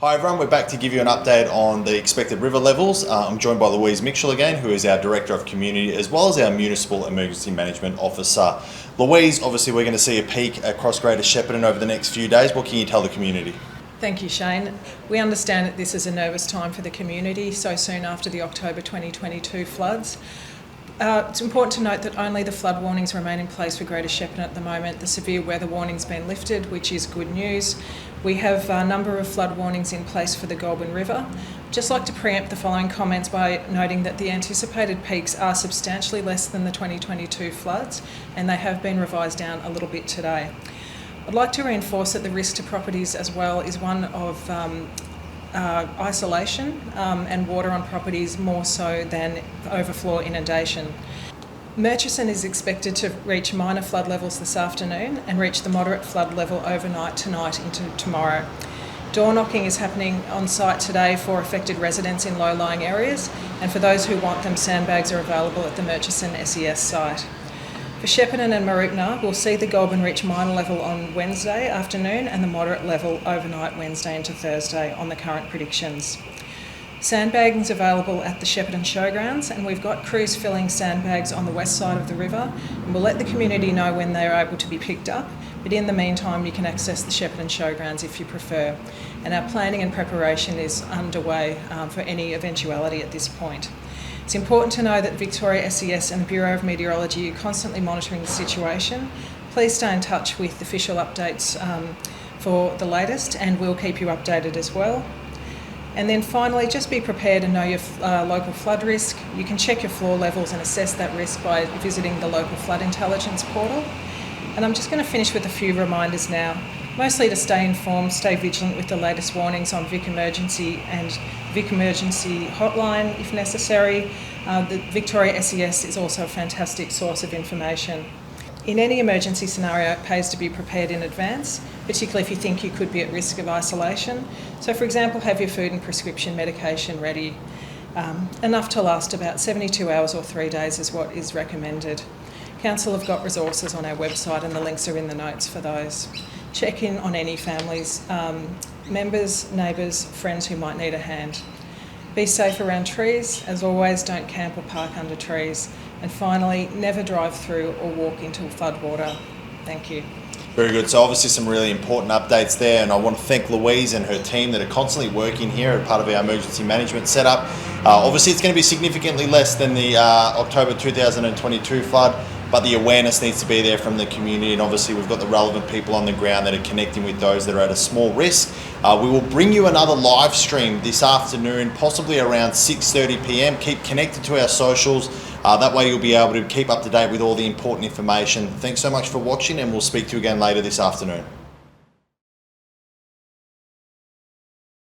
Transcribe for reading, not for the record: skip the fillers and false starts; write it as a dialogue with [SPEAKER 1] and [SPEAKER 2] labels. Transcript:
[SPEAKER 1] Hi everyone, we're back to give you an update on the expected river levels. I'm joined by Louise again, who is our Director of Community as well as our Municipal Emergency Management Officer. Louise, obviously we're going to see a peak across Greater Shepparton over the next few days. What can you tell the community?
[SPEAKER 2] Thank you, Shane. We understand that this is a nervous time for the community, so soon after the October 2022 floods. It's important to note that only the flood warnings remain in place for Greater Shepparton at the moment. The severe weather warning's been lifted, which is good news. We have a number of flood warnings in place for the Goulburn River. I'd just like to preempt the following comments by noting that the anticipated peaks are substantially less than the 2022 floods, and they have been revised down a little bit today. I'd like to reinforce that the risk to properties as well is one of isolation and water on properties more so than overflow inundation. Murchison is expected to reach minor flood levels this afternoon and reach the moderate flood level overnight tonight into tomorrow. Door knocking is happening on site today for affected residents in low-lying areas, and for those who want them, sandbags are available at the Murchison SES site. For Shepparton and Murchison, we'll see the Goulburn reach minor level on Wednesday afternoon and the moderate level overnight Wednesday into Thursday on the current predictions. Sandbagging is available at the Shepparton Showgrounds, and we've got crews filling sandbags on the west side of the river, and we'll let the community know when they're able to be picked up, but in the meantime you can access the Shepparton Showgrounds if you prefer. And our planning and preparation is underway for any eventuality at this point. It's important to know that Victoria SES and the Bureau of Meteorology are constantly monitoring the situation. Please stay in touch with official updates for the latest, and we'll keep you updated as well. And then finally, just be prepared and know your local flood risk. You can check your floor levels and assess that risk by visiting the local flood intelligence portal. And I'm just going to finish with a few reminders now, mostly to stay informed, stay vigilant with the latest warnings on VicEmergency and VicEmergency hotline if necessary. The Victoria SES is also a fantastic source of information. In any emergency scenario, it pays to be prepared in advance, particularly if you think you could be at risk of isolation. So for example, have your food and prescription medication ready. Enough to last about 72 hours or 3 days is what is recommended. Council have got resources on our website and the links are in the notes for those. Check in on any families, members, neighbours, friends who might need a hand. Be safe around trees. As always, don't camp or park under trees. And finally, never drive through or walk into floodwater. Thank you.
[SPEAKER 1] Very good. So obviously some really important updates there, and I want to thank Louise and her team that are constantly working here as part of our emergency management setup. Obviously it's going to be significantly less than the October 2022 flood, but the awareness needs to be there from the community, and obviously we've got the relevant people on the ground that are connecting with those that are at a small risk. We will bring you another live stream this afternoon, possibly around 6:30 p.m. Keep connected to our socials. That way you'll be able to keep up to date with all the important information. Thanks so much for watching, and we'll speak to you again later this afternoon.